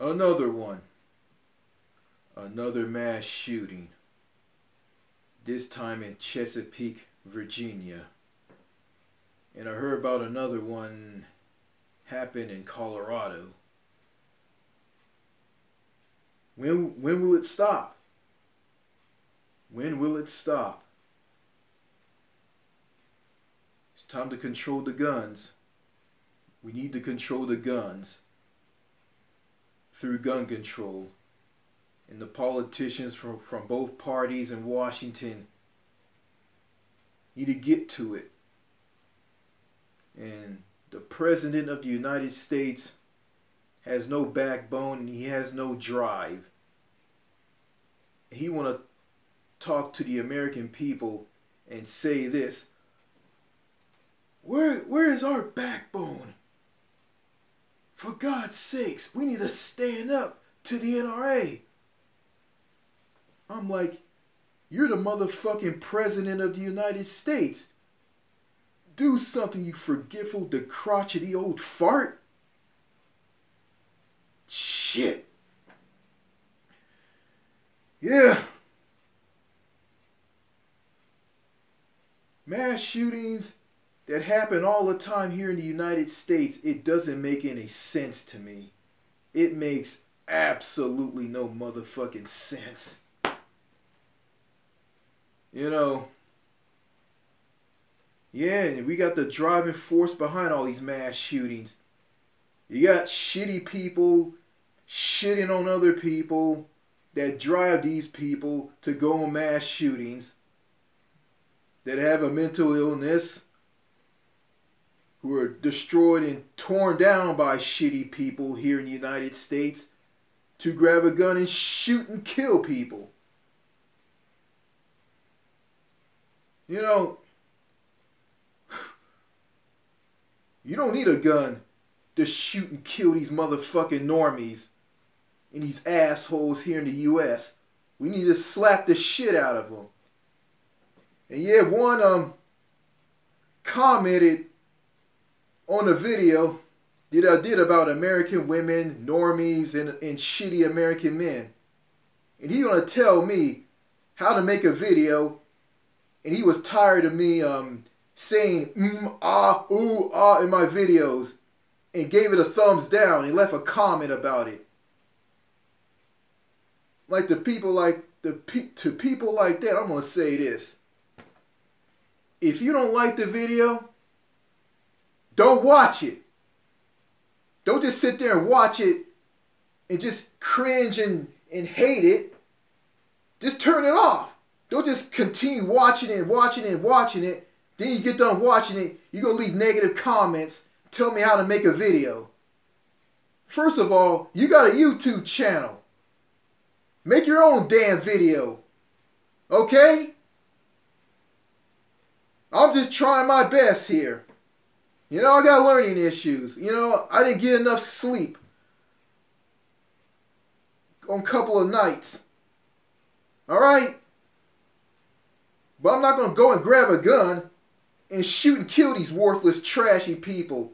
Another one. Another mass shooting. This time in Chesapeake, Virginia. And I heard about another one happened in Colorado. When will it stop? When will it stop? It's time to control the guns. We need to control the guns through gun control. And the politicians from both parties in Washington need to get to it. And the President of the United States has no backbone and he has no drive. He want to talk to the American people and say this: Where is our backbone? For God's sakes, we need to stand up to the NRA. I'm like, you're the motherfucking President of the United States. Do something, you forgetful, crotchety old fart. Shit. Yeah. Mass shootings that happen all the time here in the United States, it doesn't make any sense to me. It makes absolutely no motherfucking sense. You know, yeah, and we got the driving force behind all these mass shootings. You got shitty people shitting on other people that drive these people to go on mass shootings, that have a mental illness, who are destroyed and torn down by shitty people here in the United States to grab a gun and shoot and kill people. You know, you don't need a gun to shoot and kill these motherfucking normies and these assholes here in the U.S. We need to slap the shit out of them. And yeah, one commented on a video that I did about American women, normies, and shitty American men. And he gonna tell me how to make a video, and he was tired of me saying ah, ooh, ah in my videos, and gave it a thumbs down. He left a comment about it. Like to people like that, I'm gonna say this: if you don't like the video, don't watch it. Don't just sit there and watch it and just cringe and hate it. Just turn it off. Don't just continue watching it and watching it and watching it. Then you get done watching it, you're going to leave negative comments, tell me how to make a video. First of all, you got a YouTube channel. Make your own damn video. Okay? I'm just trying my best here. You know, I got learning issues. You know, I didn't get enough sleep on a couple of nights. Alright? But I'm not going to go and grab a gun and shoot and kill these worthless, trashy people.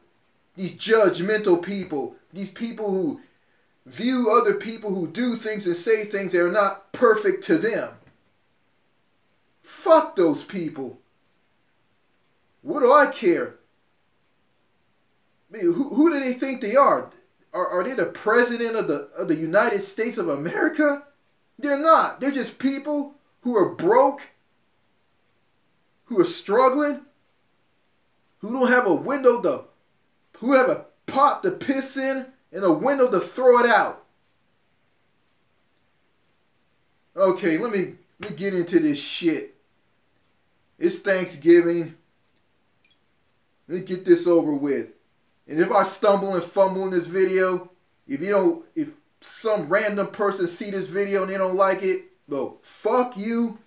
These judgmental people. These people who view other people who do things and say things that are not perfect to them. Fuck those people. What do I care? I mean, who do they think they are? Are they the president of the United States of America? They're not. They're just people who are broke, who are struggling, who don't have a window who have a pot to piss in and a window to throw it out. Okay, let me get into this shit. It's Thanksgiving. Let me get this over with. And if I stumble and fumble in this video, if some random person see this video and they don't like it, well, fuck you.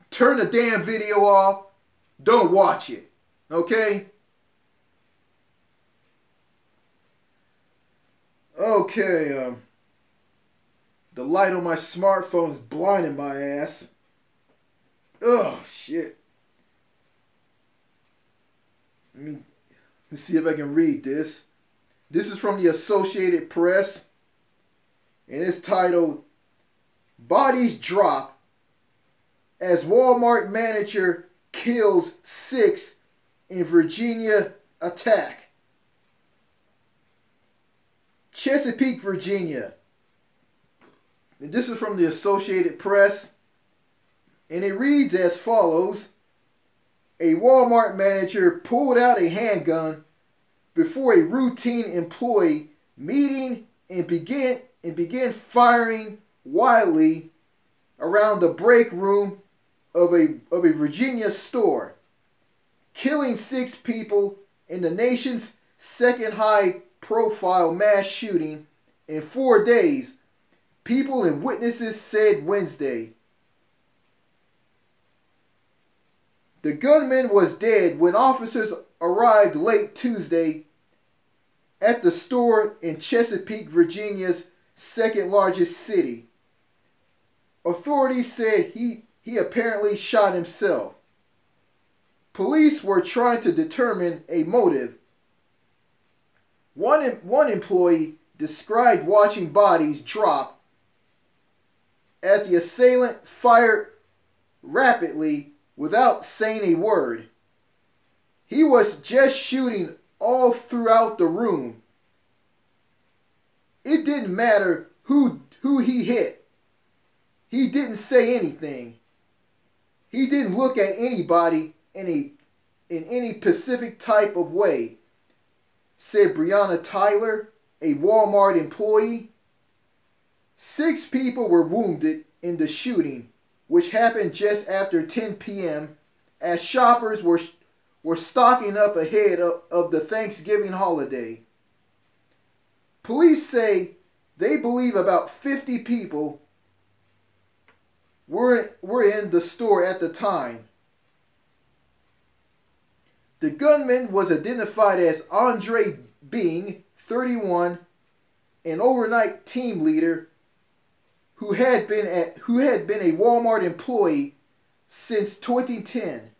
Turn the damn video off. Don't watch it. Okay? Okay, the light on my smartphone is blinding my ass. Oh, shit. Let me see if I can read this. This is from the Associated Press. and it's titled "Bodies Drop as Walmart Manager Kills 6 in Virginia Attack." Chesapeake, Virginia. And this is from the Associated Press, and it reads as follows. A Walmart manager pulled out a handgun before a routine employee meeting and began firing wildly around the break room of a Virginia store, killing 6 people in the nation's second high-profile mass shooting in 4 days, people and witnesses said Wednesday. The gunman was dead when officers arrived late Tuesday at the store in Chesapeake, Virginia's second largest city. Authorities said he apparently shot himself. Police were trying to determine a motive. One employee described watching bodies drop as the assailant fired rapidly without saying a word. He was just shooting all throughout the room. It didn't matter who he hit. He didn't say anything. He didn't look at anybody in any specific type of way, said Breonna Tyler, a Walmart employee. 6 people were wounded in the shooting, which happened just after 10 p.m. as shoppers were stocking up ahead of the Thanksgiving holiday. Police say they believe about 50 people were in the store at the time. The gunman was identified as Andre Bing, 31, an overnight team leader who had been a Walmart employee since 2010.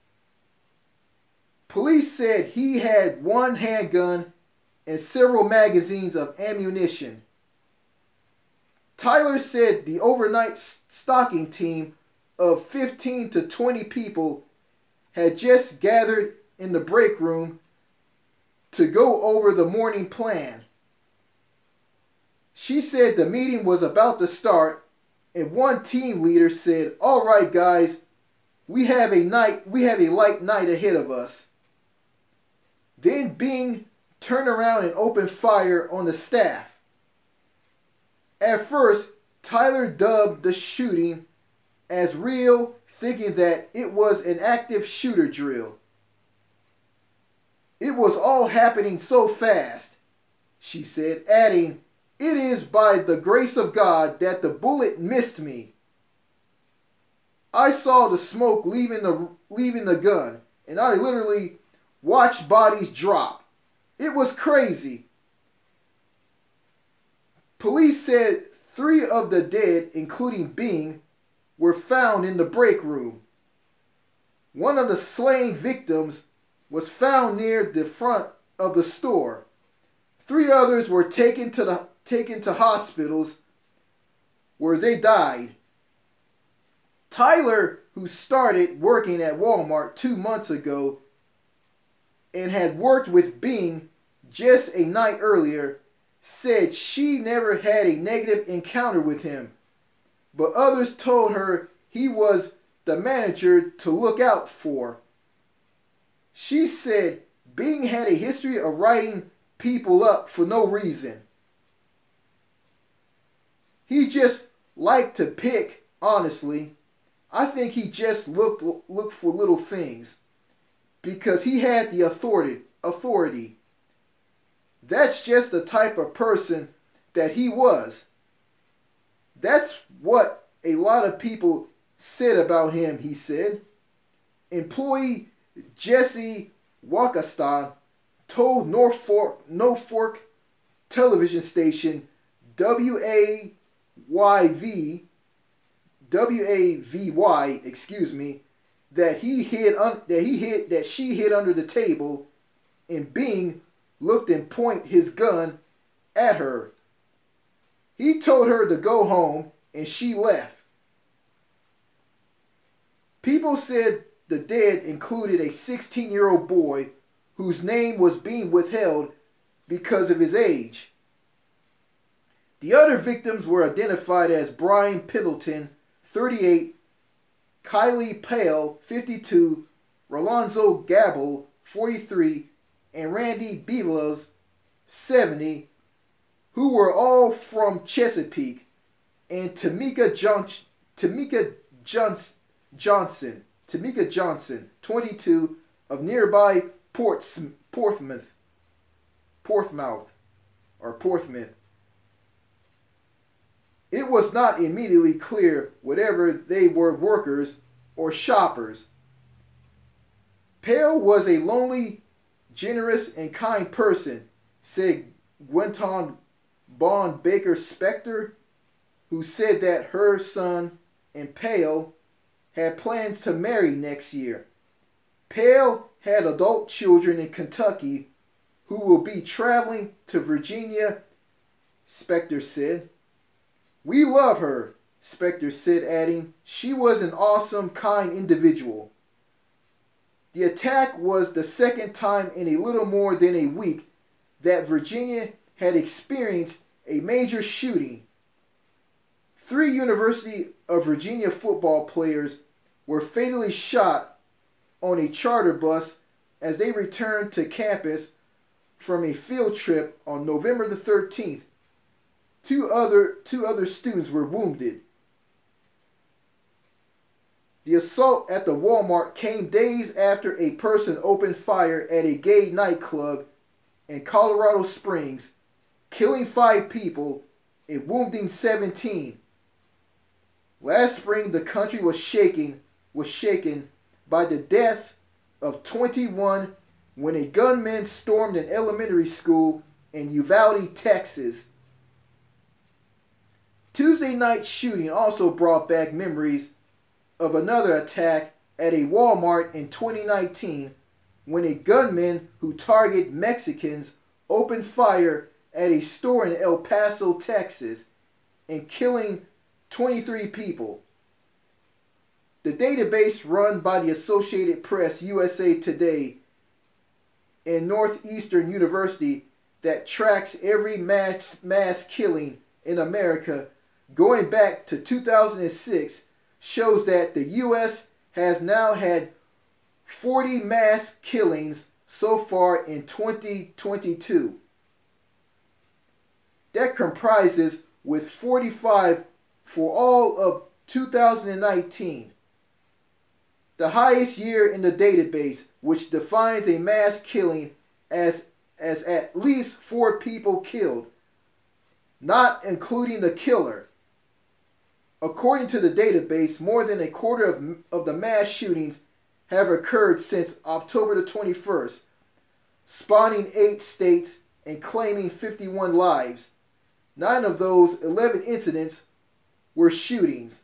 Police said he had 1 handgun and several magazines of ammunition. Tyler said the overnight stocking team of 15 to 20 people had just gathered in the break room to go over the morning plan. She said the meeting was about to start, and one team leader said, "All right, guys, we have a light night ahead of us." Then Bing turned around and opened fire on the staff. At first, Tyler dubbed the shooting as real, thinking that it was an active shooter drill. "It was all happening so fast," she said, adding, "It is by the grace of God that the bullet missed me. I saw the smoke leaving the gun, and I literally watched bodies drop. It was crazy." Police said 3 of the dead, including Bing, were found in the break room. One of the slain victims was found near the front of the store. 3 others were taken to hospitals where they died. Tyler, who started working at Walmart 2 months ago and had worked with Bing just a night earlier, said she never had a negative encounter with him, but others told her he was the manager to look out for. She said Bing had a history of writing people up for no reason. He just liked to pick, honestly. I think he just looked for little things because he had the authority. That's just the type of person that he was. That's what a lot of people said about him, he said. Employee Jesse Wakastan told Norfolk television station WAVY, that she hid under the table, and Bing looked and pointed his gun at her. He told her to go home and she left. People said the dead included a 16-year-old boy whose name was being withheld because of his age. The other victims were identified as Brian Piddleton, 38, Kylie Pale, 52, Rolonzo Gabble, 43, and Randy Beavers, 70, who were all from Chesapeake, and Tamika Johnson, 22, of nearby Portsmouth. It was not immediately clear whether they were workers or shoppers. Pale was a lonely, generous, and kind person, said Gwenton Bond Baker Spector, who said that her son and Pale had plans to marry next year. Pale had adult children in Kentucky who will be traveling to Virginia, Spector said. We love her, Spector said, adding, she was an awesome, kind individual. The attack was the second time in a little more than a week that Virginia had experienced a major shooting. 3 University of Virginia football players were fatally shot on a charter bus as they returned to campus from a field trip on November the 13th. Two other students were wounded. The assault at the Walmart came days after a person opened fire at a gay nightclub in Colorado Springs, killing 5 people and wounding 17. Last spring, the country was shaken by the deaths of 21 when a gunman stormed an elementary school in Uvalde, Texas. Tuesday night shooting also brought back memories of another attack at a Walmart in 2019 when a gunman who targeted Mexicans opened fire at a store in El Paso, Texas, and killing 23 people. The database run by the Associated Press USA Today and Northeastern University that tracks every mass killing in America going back to 2006 shows that the U.S. has now had 40 mass killings so far in 2022. That comprises with 45 for all of 2019. The highest year in the database, which defines a mass killing as at least 4 people killed, not including the killer. According to the database, more than a quarter of the mass shootings have occurred since October the 21st, spawning 8 states and claiming 51 lives. 9 of those 11 incidents were shootings.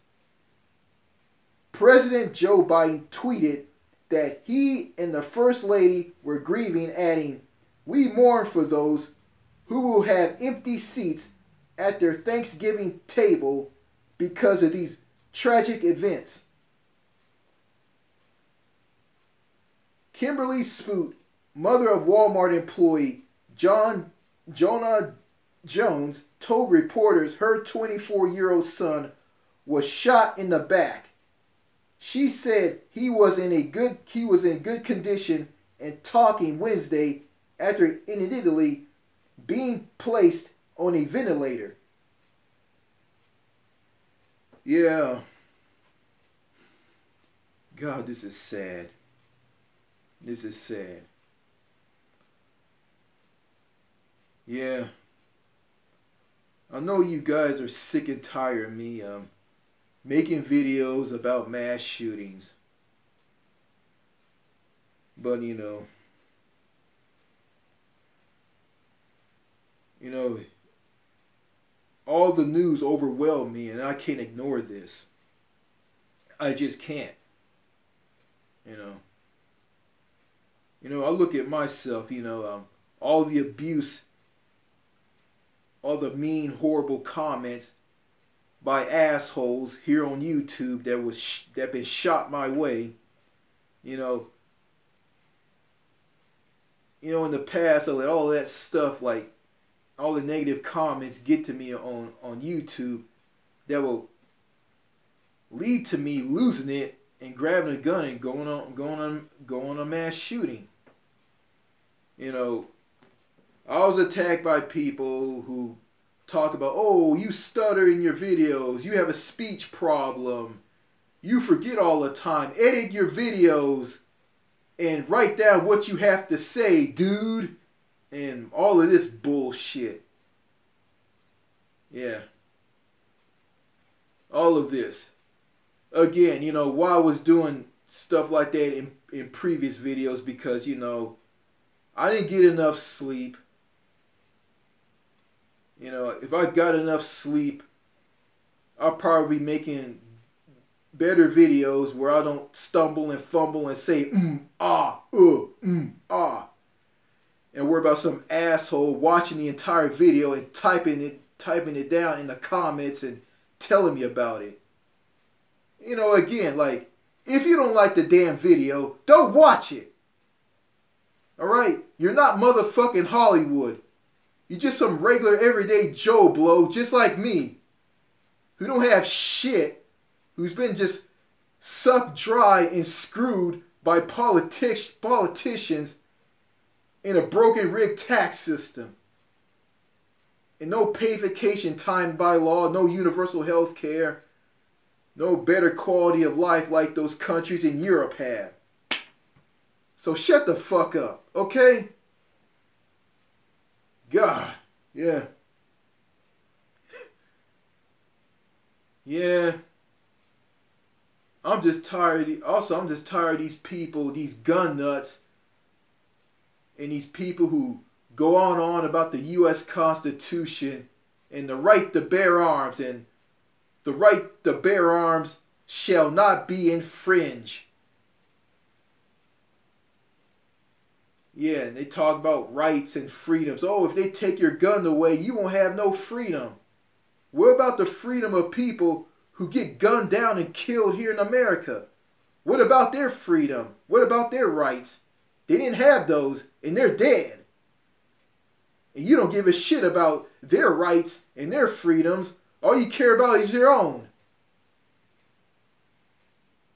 President Joe Biden tweeted that he and the First Lady were grieving, adding, "We mourn for those who will have empty seats at their Thanksgiving table because of these tragic events." Kimberly Spoot, mother of Walmart employee Jonah Jones, told reporters her 24-year-old son was shot in the back. She said he was in good condition and talking Wednesday after initially being placed on a ventilator. Yeah. God, this is sad. This is sad. Yeah. I know you guys are sick and tired of me making videos about mass shootings. But you know, all the news overwhelmed me and I can't ignore this. I just can't. I look at myself, all the abuse all the mean, horrible comments by assholes here on YouTube that been shot my way. You know, in the past, I let all that stuff, like all the negative comments, get to me on YouTube that will lead to me losing it and grabbing a gun and going on a mass shooting. You know, I was attacked by people who talk about, oh, you stutter in your videos, you have a speech problem, you forget all the time, edit your videos and write down what you have to say, dude, and all of this bullshit. Yeah. All of this. Again, you know, why I was doing stuff like that in previous videos, because, you know, I didn't get enough sleep. You know, if I got enough sleep, I'll probably be making better videos where I don't stumble and fumble and say and worry about some asshole watching the entire video and typing it down in the comments and telling me about it. You know, again, like, if you don't like the damn video, don't watch it. Alright? You're not motherfucking Hollywood. You're just some regular everyday Joe Blow just like me, who don't have shit, who's been just sucked dry and screwed by politicians in a broken rigged tax system. And no pay vacation time by law, no universal health care, no better quality of life like those countries in Europe have. So shut the fuck up, okay? God, yeah. Yeah. I'm just tired. Also, I'm just tired of these people, these gun nuts, and these people who go on about the U.S. Constitution and the right to bear arms, and the right to bear arms shall not be infringed. Yeah, and they talk about rights and freedoms. Oh, if they take your gun away, you won't have no freedom. What about the freedom of people who get gunned down and killed here in America? What about their freedom? What about their rights? They didn't have those, and they're dead. And you don't give a shit about their rights and their freedoms. All you care about is your own.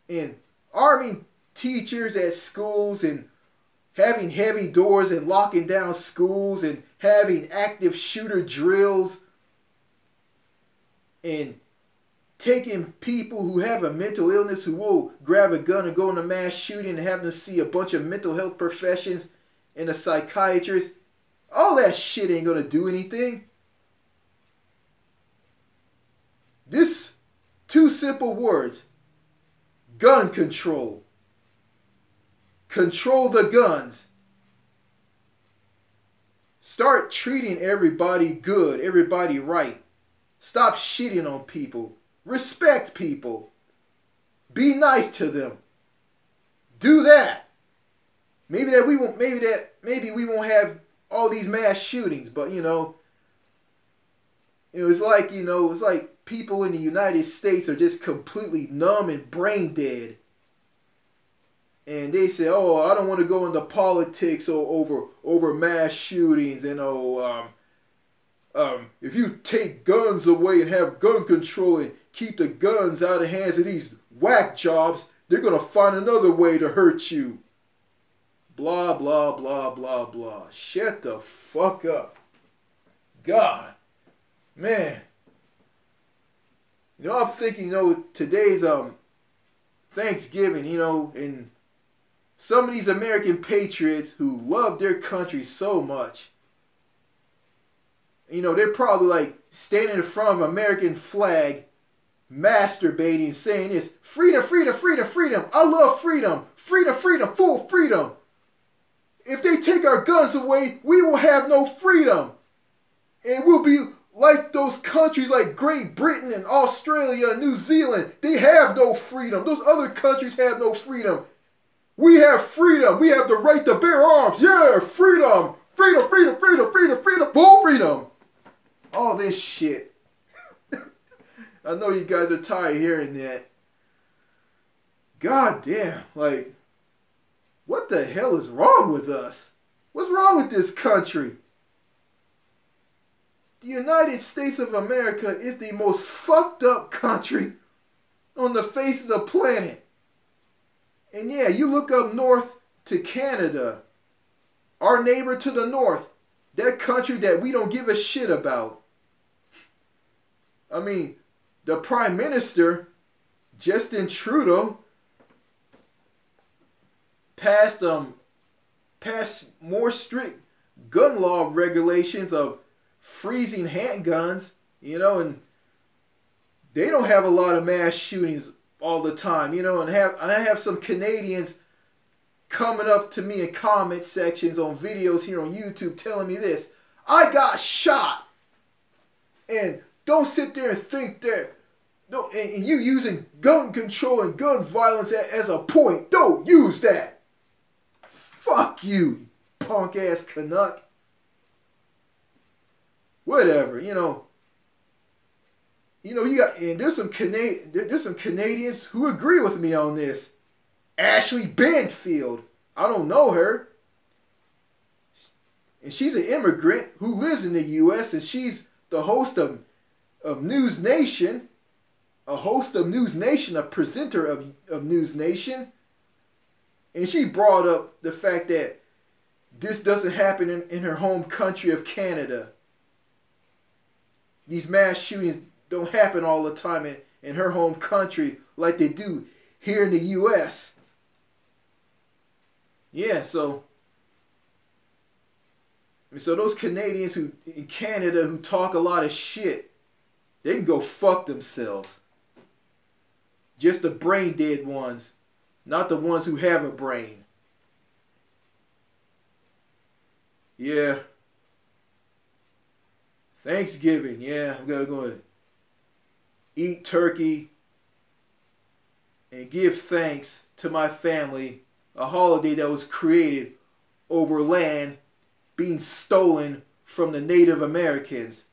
And arming teachers at schools and having heavy doors and locking down schools and having active shooter drills and taking people who have a mental illness who will grab a gun and go in a mass shooting and have them see a bunch of mental health professions and a psychiatrist. All that shit ain't gonna do anything. This, two simple words: gun control. Control the guns. Start treating everybody good, everybody right. Stop shitting on people. Respect people. Be nice to them. Do that. Maybe we won't have all these mass shootings, but it's like people in the United States are just completely numb and brain dead. And they say, oh, I don't want to go into politics over mass shootings. And if you take guns away and have gun control and keep the guns out of the hands of these whack jobs, they're going to find another way to hurt you. Blah, blah, blah, blah, blah. Shut the fuck up. God. Man. I'm thinking, today's Thanksgiving, and some of these American patriots who love their country so much, they're probably like standing in front of an American flag, masturbating, saying this: freedom, freedom, freedom, freedom. I love freedom. Freedom, freedom, full freedom. If they take our guns away, we will have no freedom. And we'll be like those countries like Great Britain and Australia and New Zealand. They have no freedom. Those other countries have no freedom. We have freedom. We have the right to bear arms. Yeah, freedom. Freedom, freedom, freedom, freedom, freedom, full freedom. all this shit. I know you guys are tired of hearing that. God damn, like, what the hell is wrong with us? What's wrong with this country? The United States of America is the most fucked up country on the face of the planet. And yeah, you look up north to Canada, our neighbor to the north, that country that we don't give a shit about. I mean, the Prime Minister, Justin Trudeau, passed more strict gun law regulations of freezing handguns, you know, and they don't have a lot of mass shootings all the time, you know, and I have some Canadians coming up to me in comment sections on videos here on YouTube telling me this: I got shot. And don't sit there and think that, no, and you using gun control and gun violence as a point. Don't use that. Fuck you, punk ass Canuck. Whatever, you know, you got, and there's some Canadians who agree with me on this. Ashley Banfield, I don't know her, and she's an immigrant who lives in the U.S. and she's the host of News Nation, a presenter of News Nation, and she brought up the fact that this doesn't happen in her home country of Canada. These mass shootings don't happen all the time in her home country like they do here in the U.S. Yeah, so those Canadians in Canada who talk a lot of shit, they can go fuck themselves. Just the brain dead ones, not the ones who have a brain. Yeah. Thanksgiving, yeah, I'm going to eat turkey and give thanks to my family, a holiday that was created over land being stolen from the Native Americans.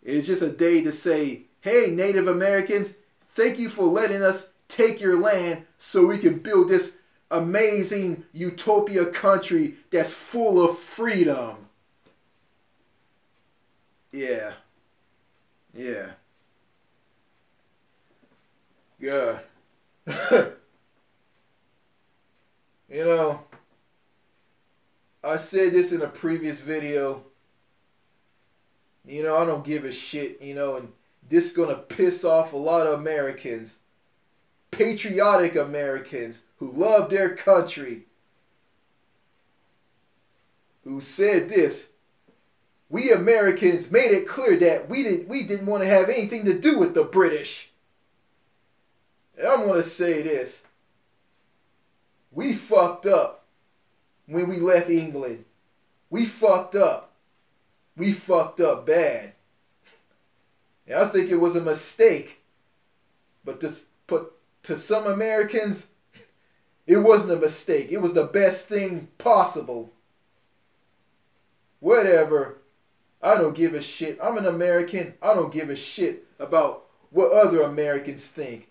It's just a day to say, hey, Native Americans, thank you for letting us take your land so we can build this amazing utopia country that's full of freedom. Yeah. Yeah. God. You know, I said this in a previous video. You know, I don't give a shit, you know, and this is going to piss off a lot of Americans. Patriotic Americans who love their country. Who said this: we Americans made it clear that we didn't want to have anything to do with the British. And I'm going to say this: we fucked up when we left England. We fucked up. We fucked up bad. And I think it was a mistake. But to some Americans, it wasn't a mistake. It was the best thing possible. Whatever. I don't give a shit. I'm an American. I don't give a shit about what other Americans think.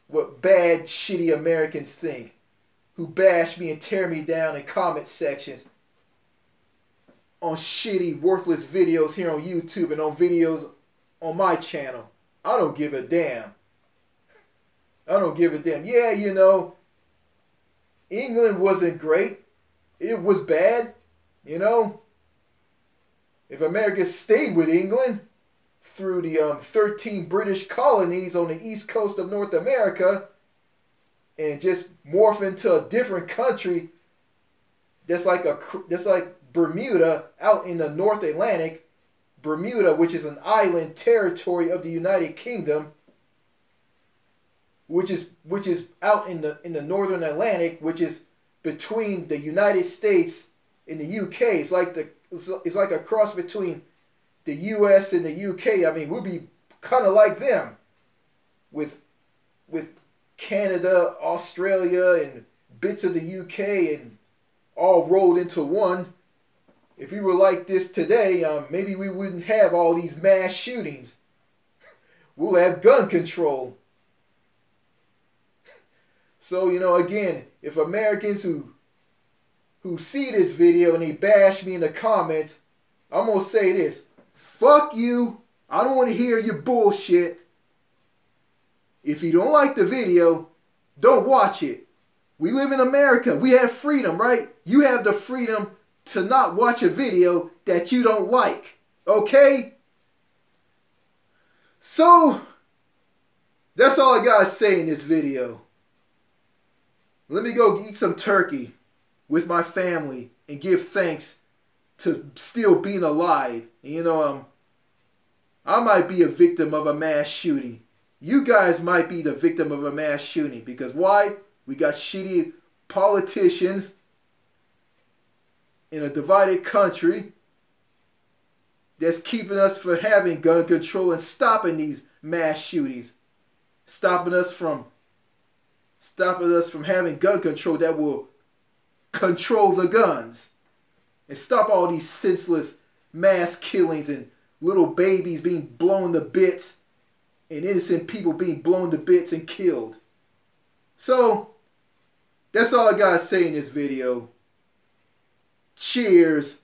What bad, shitty Americans think. Who bash me and tear me down in comment sections. On shitty, worthless videos here on YouTube and on videos on my channel. I don't give a damn. I don't give a damn. Yeah, you know, England wasn't great. It was bad, you know. If America stayed with England through the 13 British colonies on the east coast of North America and just morph into a different country that's like Bermuda out in the North Atlantic, Bermuda, which is an island territory of the United Kingdom, which is out in the Northern Atlantic, which is between the United States and the UK. It's like a cross between the US and the UK. I mean, we'll be kind of like them with Canada, Australia, and bits of the UK, and all rolled into one. if we were like this today, maybe we wouldn't have all these mass shootings. We'll have gun control. So, you know, again, if Americans who see this video and they bash me in the comments, I'm going to say this. Fuck you. I don't want to hear your bullshit. If you don't like the video, don't watch it. We live in America. We have freedom, right? You have the freedom to not watch a video that you don't like. Okay? So, that's all I got to say in this video. Let me go eat some turkey with my family and give thanks to still being alive. And, you know, I might be a victim of a mass shooting. You guys might be the victim of a mass shooting. Because why? We got shitty politicians in a divided country that's keeping us from having gun control and stopping these mass shootings. Stopping us from having gun control that will control the guns. And stop all these senseless mass killings and little babies being blown to bits and innocent people being blown to bits and killed. So, that's all I gotta say in this video. Cheers.